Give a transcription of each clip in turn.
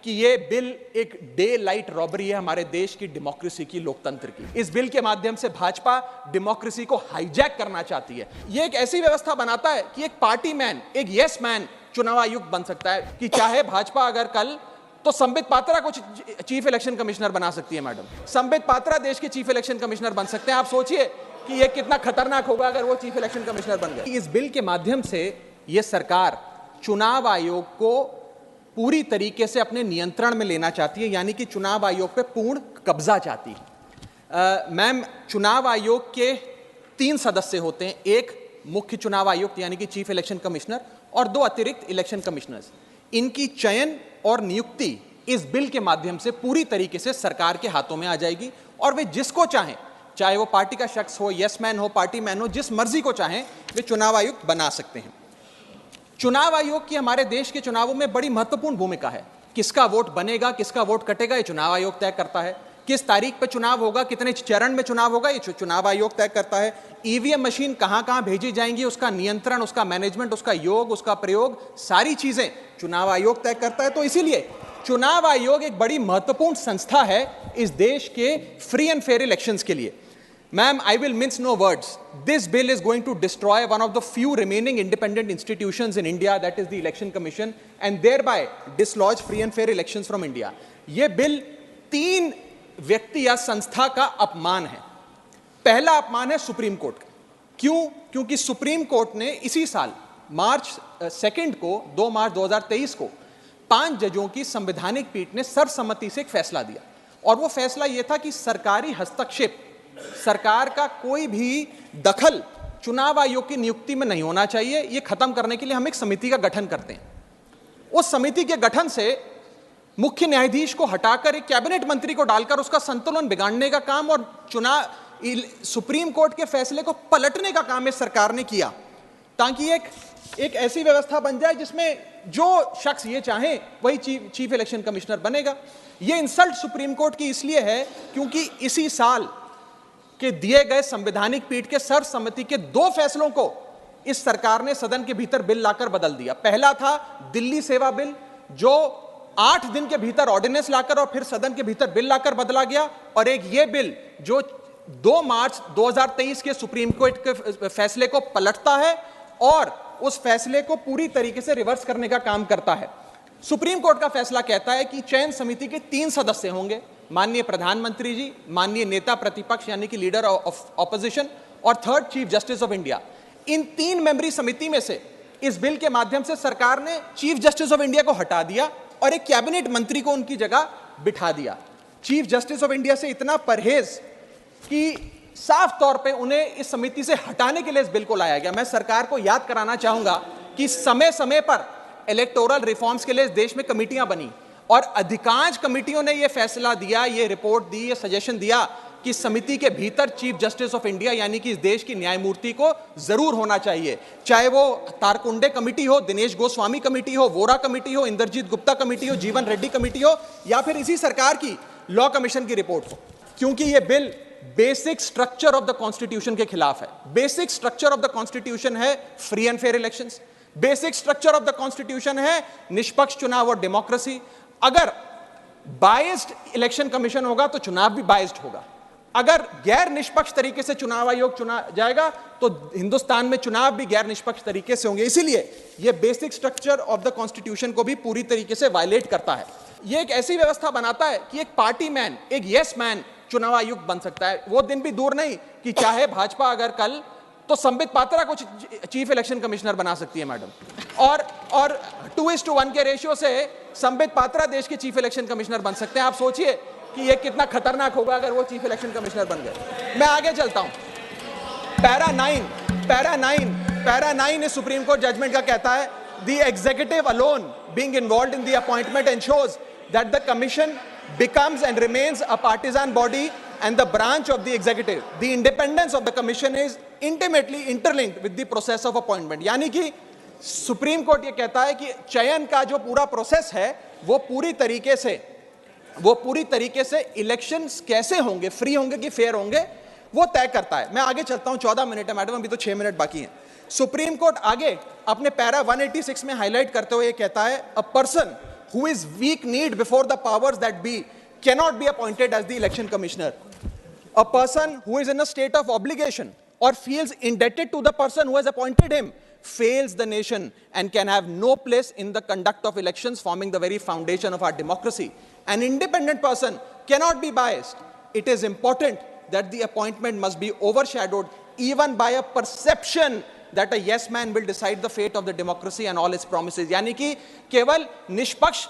कि ये बिल एक डे लाइट रॉबरी है हमारे देश की डेमोक्रेसी की, लोकतंत्र की। इस बिल के माध्यम से भाजपा डेमोक्रेसी को हाईजैक करना चाहती है। ये एक ऐसी व्यवस्था बनाता है कि एक पार्टी मैन, एक यस मैन चुनाव आयुक्त बन सकता है कि चाहे भाजपा अगर कल तो संबित पात्रा को चीफ इलेक्शन कमिश्नर बना सकती है। मैडम, संबित पात्रा देश के चीफ इलेक्शन कमिश्नर बन सकते हैं। आप सोचिए कि यह कितना खतरनाक होगा अगर वो चीफ इलेक्शन कमिश्नर बन गए। इस बिल के माध्यम से यह सरकार चुनाव आयोग को पूरी तरीके से अपने नियंत्रण में लेना चाहती है, यानी कि चुनाव आयोग पे पूर्ण कब्जा चाहती है। मैम, चुनाव आयोग के 3 सदस्य होते हैं, एक मुख्य चुनाव आयुक्त यानी कि चीफ इलेक्शन कमिश्नर और 2 अतिरिक्त इलेक्शन कमिश्नर्स। इनकी चयन और नियुक्ति इस बिल के माध्यम से पूरी तरीके से सरकार के हाथों में आ जाएगी और वे जिसको चाहें, चाहे वो पार्टी का शख्स हो, यस मैन हो, पार्टी मैन हो, जिस मर्जी को चाहें वे चुनाव आयुक्त बना सकते हैं। चुनाव आयोग की हमारे देश के चुनावों में बड़ी महत्वपूर्ण भूमिका है। किसका वोट बनेगा, किसका वोट कटेगा, ये चुनाव आयोग तय करता है। किस तारीख पे चुनाव होगा, कितने चरण में चुनाव होगा, ये चुनाव आयोग तय करता है। ईवीएम मशीन कहां-कहां भेजी जाएंगी, उसका नियंत्रण, उसका मैनेजमेंट, उसका योग, उसका प्रयोग, सारी चीजें चुनाव आयोग तय करता है। तो इसीलिए चुनाव आयोग एक बड़ी महत्वपूर्ण संस्था है इस देश के फ्री एंड फेयर इलेक्शंस के लिए। Ma'am, I will mince no words. This bill is going to destroy one of the few remaining independent institutions in India, that is the Election Commission, and thereby dislodge free and fair elections from India. ये bill 3 व्यक्ति या संस्था का अपमान है। पहला अपमान है सुप्रीम कोर्ट का। क्यों? क्योंकि सुप्रीम कोर्ट ने इसी साल मार्च 2 को 2 मार्च 2023 को 5 जजों की संवैधानिक पीठ ने सर्वसम्मति से एक फैसला दिया और वो फैसला ये था कि सरकारी हस्तक्षेप, सरकार का कोई भी दखल चुनाव आयोग की नियुक्ति में नहीं होना चाहिए। यह खत्म करने के लिए हम एक समिति का गठन करते हैं। उस समिति के गठन से मुख्य न्यायाधीश को हटाकर एक कैबिनेट मंत्री को डालकर उसका संतुलन बिगाड़ने का काम और सुप्रीम कोर्ट के फैसले को पलटने का काम इस सरकार ने किया, ताकि एक ऐसी व्यवस्था बन जाए जिसमें जो शख्स ये चाहे वही चीफ इलेक्शन कमिश्नर बनेगा। यह इंसल्ट सुप्रीम कोर्ट की इसलिए है क्योंकि इसी साल के दिए गए संवैधानिक पीठ के सर्वसम्मति के 2 फैसलों को इस सरकार ने सदन के भीतर बिल लाकर बदल दिया। पहला था दिल्ली सेवा बिल, जो 8 दिन के भीतर ऑर्डिनेंस लाकर और फिर सदन के भीतर बिल लाकर बदला गया, और एक ये बिल जो 2 मार्च 2023 के सुप्रीम कोर्ट के फैसले को पलटता है और उस फैसले को पूरी तरीके से रिवर्स करने का काम करता है। सुप्रीम कोर्ट का फैसला कहता है कि चयन समिति के 3 सदस्य होंगे, माननीय प्रधानमंत्री जी, माननीय नेता प्रतिपक्ष यानी कि लीडर ऑफ ऑपोजिशन और 3rd chief justice of India. इन 3 मेंबरी समिति में से इस बिल के माध्यम से सरकार ने चीफ जस्टिस ऑफ इंडिया को हटा दिया और एक कैबिनेट मंत्री को उनकी जगह बिठा दिया। चीफ जस्टिस ऑफ इंडिया से इतना परहेज कि साफ तौर पे उन्हें इस समिति से हटाने के लिए इस बिल को लाया गया। मैं सरकार को याद कराना चाहूंगा कि समय समय पर इलेक्टोरल रिफॉर्म्स के लिए इस देश में कमेटियां बनी और अधिकांश कमेटियों ने यह फैसला दिया, यह रिपोर्ट दी, यह सजेशन दिया कि समिति के भीतर चीफ जस्टिस ऑफ इंडिया यानी कि इस देश की न्यायमूर्ति को जरूर होना चाहिए। चाहे वो तारकुंडे कमेटी हो, दिनेश गोस्वामी कमेटी हो, वोरा कमेटी हो, इंद्रजीत गुप्ता कमेटी हो, जीवन रेड्डी कमेटी हो, या फिर इसी सरकार की लॉ कमीशन की रिपोर्ट हो, क्योंकि यह bill basic structure of the constitution के खिलाफ है। Basic structure of the constitution है free and fair elections, basic structure of the constitution है निष्पक्ष चुनाव और डेमोक्रेसी। अगर बायस्ड इलेक्शन कमीशन होगा तो चुनाव भी बायस्ड होगा। अगर गैर निष्पक्ष तरीके से चुनाव आयोग चुना जाएगा तो हिंदुस्तान में चुनाव भी गैर निष्पक्ष तरीके से होंगे। इसीलिए यह basic structure of the constitution को भी पूरी तरीके से वायलेट करता है। यह एक ऐसी व्यवस्था बनाता है कि एक पार्टी मैन, एक यस मैन चुनाव आयुक्त बन सकता है। वो दिन भी दूर नहीं कि चाहे भाजपा अगर कल तो संबित पात्रा को चीफ इलेक्शन कमिश्नर बना सकती है। मैडम, और 2:1 के रेशियो से संबित पात्रा देश के चीफ इलेक्शन कमिश्नर बन सकते हैं। आप सोचिए कि यह कितना खतरनाक होगा अगर वो चीफ इलेक्शन कमिश्नर बन गए। मैं आगे चलता हूं। पैरा 9 इस सुप्रीम कोर्ट जजमेंट का कहता है, the executive alone being involved in the appointment ensures that the commission becomes and remains a partisan body and the branch of the executive. The independence of the commission is intimately interlinked with the process of appointment. यानी कि supreme court ये कहता है कि चयन का जो पूरा प्रोसेस है वो पूरी तरीके से इलेक्शंस कैसे होंगे, फ्री होंगे कि फेयर होंगे, वो तय करता है। मैं आगे चलता हूं, 14 मिनट है मैडम, अभी तो 6 मिनट बाकी हैं। सुप्रीम कोर्ट आगे अपने पैरा 186 में हाईलाइट करते हुए ये कहता है, a person who is weak-kneed before the powers that be cannot be appointed as the election commissioner. A person who is in a state of obligation or feels indebted to the person who has appointed him fails the nation and can have no place in the conduct of elections, forming the very foundation of our democracy. An independent person cannot be biased. It is important that the appointment must be overshadowed even by a perception that a yes man will decide the fate of the democracy and all its promises. यानी कि केवल निष्पक्ष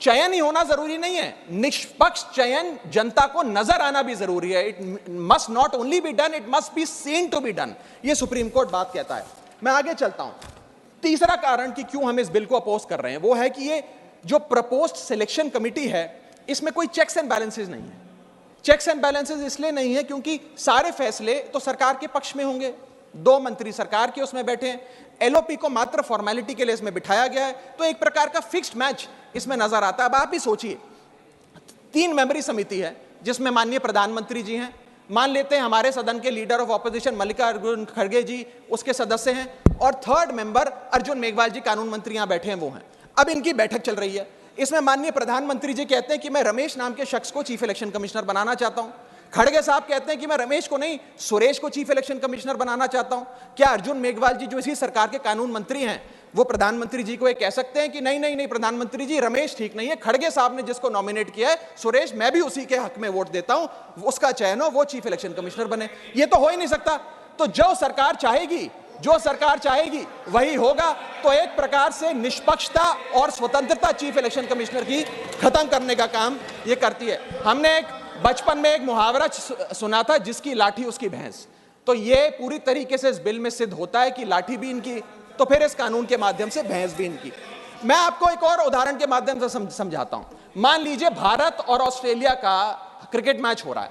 चयन ही होना जरूरी नहीं है, निष्पक्ष चयन जनता को नजर आना भी जरूरी है. It must not only be done, it must be seen to be done. ये सुप्रीम कोर्ट बात कहता है. मैं आगे चलता हूं. तीसरा कारण कि क्यों हम इस बिल को अपोज कर रहे हैं वो है कि ये जो प्रपोज्ड सिलेक्शन कमिटी है इसमें कोई चेक्स एंड बैलेंसेस नहीं है. चेक्स एंड बैलेंसेस इसलिए नहीं है क्योंकि सारे फैसले तो सरकार के पक्ष में होंगे. 2 मंत्री सरकार के उसमें बैठे हैं. एलओपी को मात्र फॉर्मेलिटी के लिए इसमें बिठाया गया है. तो एक प्रकार का फिक्स्ड मैच इसमें नजर आता है. अब आप भी सोचिए, 3 मेंबरी समिति है जिसमें माननीय प्रधानमंत्री जी हैं, मान लेते हैं हमारे सदन के लीडर ऑफ ऑपोजिशन मल्लिकार्जुन खड़गे जी उसके सदस्य हैं, और 3rd मेंबर अर्जुन मेघवाल जी कानून मंत्री यहां बैठे हैं वो हैं. अब इनकी बैठक चल रही है. इसमें माननीय प्रधानमंत्री जी कहते हैं कि मैं रमेश नाम के शख्स को चीफ इलेक्शन कमिश्नर बनाना चाहता हूं. खड़गे साहब कहते हैं कि मैं रमेश को नहीं सुरेश को चीफ इलेक्शन कमिश्नर बनाना चाहता हूं. क्या अर्जुन मेघवाल जी जो इसी सरकार के कानून मंत्री हैं वो प्रधानमंत्री जी को ये कह सकते हैं कि नहीं नहीं नहीं प्रधानमंत्री जी रमेश ठीक नहीं है, खड़गे साहब ने जिसको नॉमिनेट किया है सुरेश मैं भी उसी के हक में वोट देता हूं, उसका चयन हो, वो चीफ इलेक्शन कमिश्नर बने? ये तो हो ही नहीं सकता. तो जो सरकार चाहेगी वही होगा. तो एक प्रकार से निष्पक्षता और स्वतंत्रता चीफ इलेक्शन कमिश्नर की खत्म करने का काम ये करती है. हमने बचपन में एक मुहावरा सुना था, जिसकी लाठी उसकी भैंस. तो ये पूरी तरीके से इस बिल में सिद्ध होता है कि लाठी भी इनकी तो फिर इस कानून के माध्यम से भैंस भी इनकी. मैं आपको एक और उदाहरण के माध्यम से समझाता हूं. मान लीजिए भारत और ऑस्ट्रेलिया का क्रिकेट मैच हो रहा है.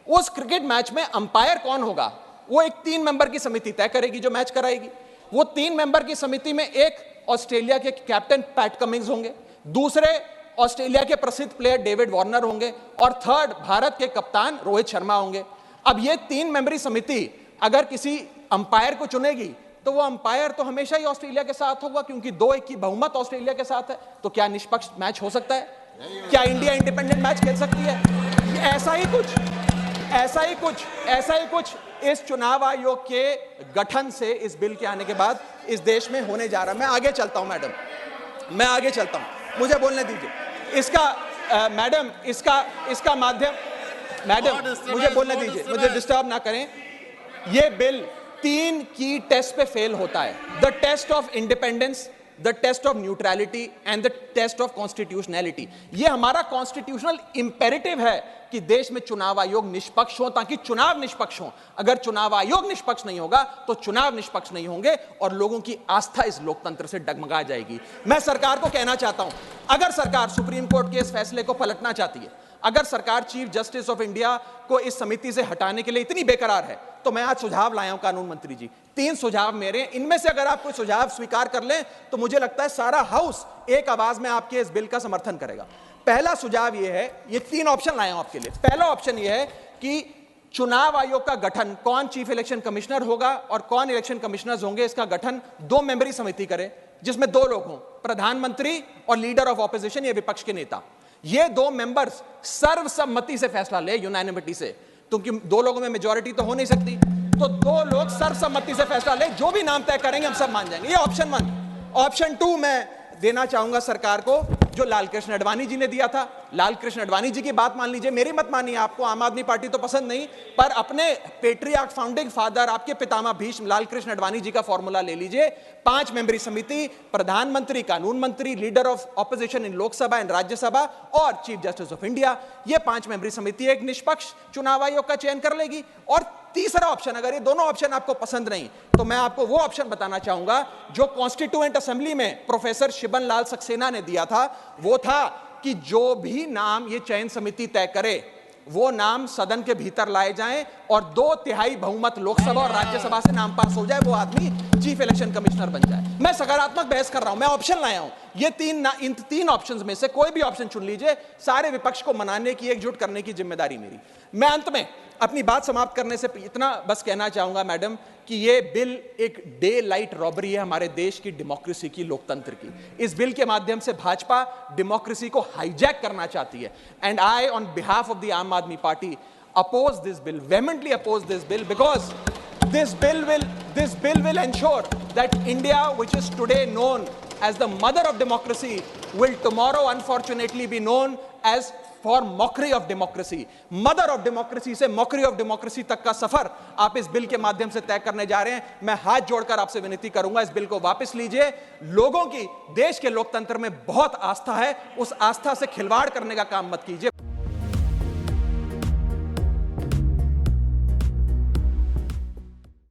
उस क्रिकेट मैच में अंपायर कौन होगा वो एक 3 मेंबर की समिति तय करेगी जो मैच कराएगी. वो 3 मेंबर की समिति में एक ऑस्ट्रेलिया के कैप्टन पैट कमिंग्स होंगे, दूसरे ऑस्ट्रेलिया के प्रसिद्ध प्लेयर डेविड वार्नर होंगे, और 3rd भारत के कप्तान रोहित शर्मा होंगे. अब ये 3 मेंबरी समिति अगर किसी अंपायर को चुनेगी तो वो अंपायर तो हमेशा ही ऑस्ट्रेलिया के साथ होगा क्योंकि 2-1 की बहुमत ऑस्ट्रेलिया के साथ है. तो क्या निष्पक्ष मैच हो सकता है? क्या इंडिया इंडिपेंडेंट मैच खेल सकती है? ऐसा ही कुछ इस चुनाव आयोग के गठन से इस बिल के आने के बाद इस देश में होने जा रहा है. मैं आगे चलता हूं मैडम, मुझे बोलने दीजिए. मैडम इसका माध्यम, मैडम मुझे बोलने दीजिए, मुझे डिस्टर्ब ना करें. ये बिल 3 की टेस्ट पे फेल होता है. The test of independence, the test of neutrality and the test of constitutionality. ये हमारा कॉन्स्टिट्यूशनल इंपेरेटिव है कि देश में चुनाव आयोग निष्पक्ष हो ताकि चुनाव निष्पक्ष हो. अगर चुनाव आयोग निष्पक्ष नहीं होगा तो चुनाव निष्पक्ष नहीं होंगे और लोगों की आस्था इस लोकतंत्र से डगमगा जाएगी. मैं सरकार को कहना चाहता हूं, अगर सरकार सुप्रीम कोर्ट के इस फैसले को पलटना चाहती है, अगर सरकार चीफ जस्टिस ऑफ इंडिया को इस समिति से हटाने के लिए इतनी बेकरार है, तो मैं आज सुझाव लाया हूं कानून मंत्री जी. 3 सुझाव मेरे, इनमें से अगर आप कोई सुझाव स्वीकार कर लें तो मुझे लगता है सारा हाउस एक आवाज में आपके इस बिल का समर्थन करेगा. पहला सुझाव यह है, ये 3 ऑप्शन लाया हूं आपके लिए. पहला ऑप्शन यह है कि चुनाव आयोग का गठन, कौन चीफ इलेक्शन कमिश्नर होगा और कौन इलेक्शन कमिश्नर्स होंगे, इसका गठन 2 मेंबरी समिति करे जिसमें 2 लोग हों, प्रधानमंत्री और लीडर ऑफ ऑपोजिशन, ये विपक्ष के नेता. ये 2 मेंबर्स सर्वसम्मति से फैसला ले, यूनानिमिटी से, क्योंकि 2 लोगों में मेजॉरिटी तो हो नहीं सकती. तो 2 लोग सर्वसम्मति से फैसला ले, जो भी नाम तय करेंगे हम सब मान जाएंगे. ये ऑप्शन 1. ऑप्शन 2 मैं देना चाहूंगा सरकार को, जो लालकृष्ण आडवाणी जी ने दिया था. लालकृष्ण आडवाणी जी की बात मान लीजिए, मेरी मत मानिए, आपको आम आदमी पार्टी तो पसंद नहीं, पर अपने पेट्रियार्क फाउंडिंग फादर, आपके पितामह भीष्म लालकृष्ण आडवाणी जी का फॉर्मूला ले लीजिए. 5 मेंबरी समिति, प्रधानमंत्री, कानून मंत्री, leader of opposition in Lok Sabha and Rajya Sabha और चीफ जस्टिस ऑफ इंडिया. ये 5 मेंबरी समिति एक निष्पक्ष चुनाव आयोग का चयन कर लेगी. और तीसरा ऑप्शन, अगर ये दोनों ऑप्शन आपको पसंद नहीं तो मैं आपको वो ऑप्शन बताना चाहूंगा जो कॉन्स्टिट्यूएंट असेंबली में प्रोफेसर शिबन लाल सक्सेना ने दिया था. वो था कि जो भी नाम ये चयन समिति तय करे वो नाम सदन के भीतर लाए जाएं और 2/3 बहुमत लोकसभा और राज्यसभा से नाम पास हो जाए, वो आदमी चीफ इलेक्शन कमिश्नर बन जाए। मैं सकारात्मक बहस कर रहा हूं, मैं ऑप्शन लाया हूं। ये इन तीन ऑप्शंस में से कोई भी ऑप्शन चुन लीजिए, सारे विपक्ष को मनाने की, एकजुट करने की जिम्मेदारी मेरी। मैं अंत में अपनी बात समाप्त करने से इतना बस कहना चाहूंगा मैडम कि ये बिल एक डे लाइट रॉबरी है हमारे देश की डेमोक्रेसी की, लोकतंत्र की। इस बिल के माध्यम से भाजपा डेमोक्रेसी को हाईजैक करना चाहती है। And I on behalf of the आम आदमी party oppose this bill, vehemently oppose this bill, because this bill will ensure that India, which is today known as the mother of democracy, will tomorrow unfortunately be known as for mockery of democracy. Mother of democracy से mockery of democracy तक का सफर आप इस bill के माध्यम से तय करने जा रहे हैं। मैं हाथ जोड़कर आपसे विनती करूंगा, इस बिल को वापस लीजिए। लोगों की देश के लोकतंत्र में बहुत आस्था है, उस आस्था से खिलवाड़ करने का काम मत कीजिए।